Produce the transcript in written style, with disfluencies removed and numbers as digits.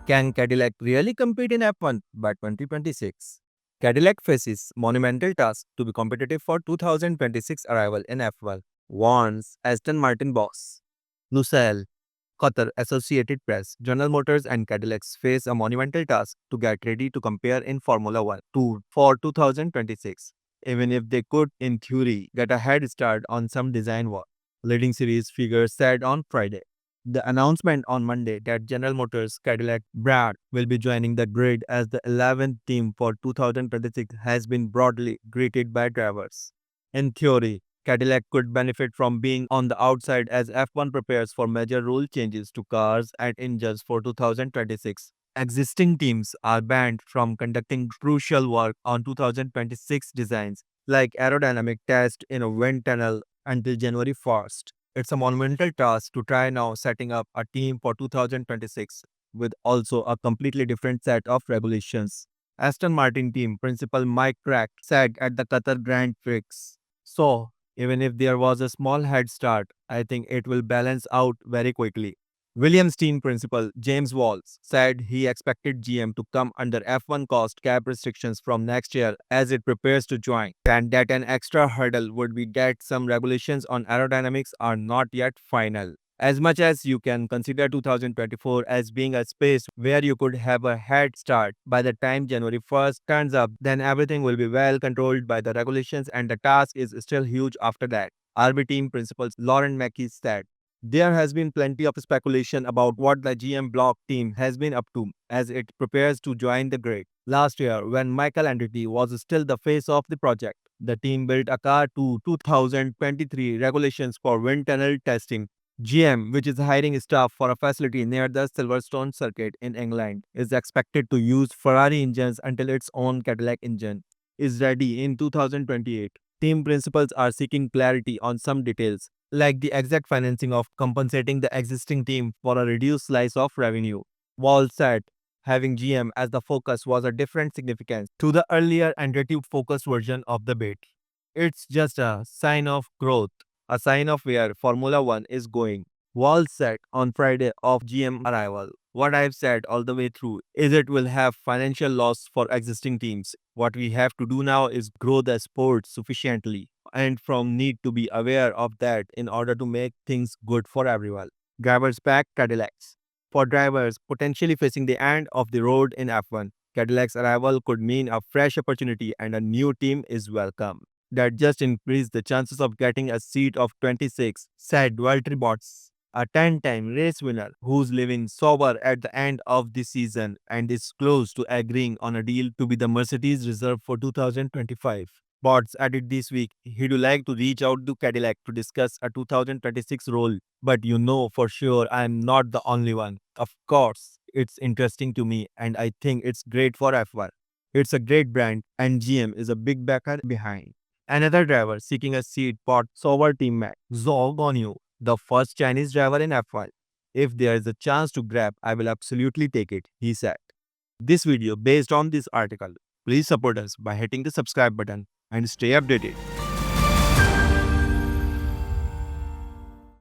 Can Cadillac really compete in F1 by 2026? Cadillac faces monumental task to be competitive for 2026 arrival in F1, warns Aston Martin boss. Lusail, Qatar Associated Press, General Motors and Cadillacs face a monumental task to get ready to compare in Formula One Tour for 2026, even if they could, in theory, get a head start on some design work. Leading series figures said on Friday. The announcement on Monday that General Motors Cadillac brand will be joining the grid as the 11th team for 2026 has been broadly greeted by drivers. In theory, Cadillac could benefit from being on the outside as F1 prepares for major rule changes to cars and engines for 2026. Existing teams are banned from conducting crucial work on 2026 designs, like aerodynamic test in a wind tunnel until January 1st. It's a monumental task to try now setting up a team for 2026 with also a completely different set of regulations. Aston Martin team principal Mike Crack said at the Qatar Grand Prix. So, even if there was a small head start, I think it will balance out very quickly. Williams team principal James Walls said he expected GM to come under F1 cost cap restrictions from next year as it prepares to join, and that an extra hurdle would be that some regulations on aerodynamics are not yet final. As much as you can consider 2024 as being a space where you could have a head start by the time January 1st turns up, then everything will be well controlled by the regulations and the task is still huge after that. RB team principal Lauren Mackey said. There has been plenty of speculation about what the GM block team has been up to as it prepares to join the grid. Last year, when Michael Andretti was still the face of the project, the team built a car to 2023 regulations for wind tunnel testing. GM, which is hiring staff for a facility near the Silverstone circuit in England, is expected to use Ferrari engines until its own Cadillac engine is ready in 2028. Team principals are seeking clarity on some details, like the exact financing of compensating the existing team for a reduced slice of revenue. Wall said having GM as the focus was a different significance to the earlier Andretti focused version of the bid. It's just a sign of growth, a sign of where Formula One is going. Wall said on Friday of GM arrival. What I've said all the way through is it will have financial loss for existing teams. What we have to do now is grow the sport sufficiently and from need to be aware of that in order to make things good for everyone. Drivers back Cadillacs. For drivers potentially facing the end of the road in F1, Cadillac's arrival could mean a fresh opportunity and a new team is welcome. That just increased the chances of getting a seat of 26, said Valtteri Bottas, a 10-time race winner who's living sober at the end of the season and is close to agreeing on a deal to be the Mercedes reserve for 2025. Bottas added this week he'd like to reach out to Cadillac to discuss a 2026 role, but you know for sure I'm not the only one. Of course, it's interesting to me and I think it's great for F1. It's a great brand and GM is a big backer behind. Another driver seeking a seat bought Sauber teammate Zhou Guanyu, the first Chinese driver in F1. If there is a chance to grab, I will absolutely take it, he said. This video based on this article. Please support us by hitting the subscribe button and stay updated.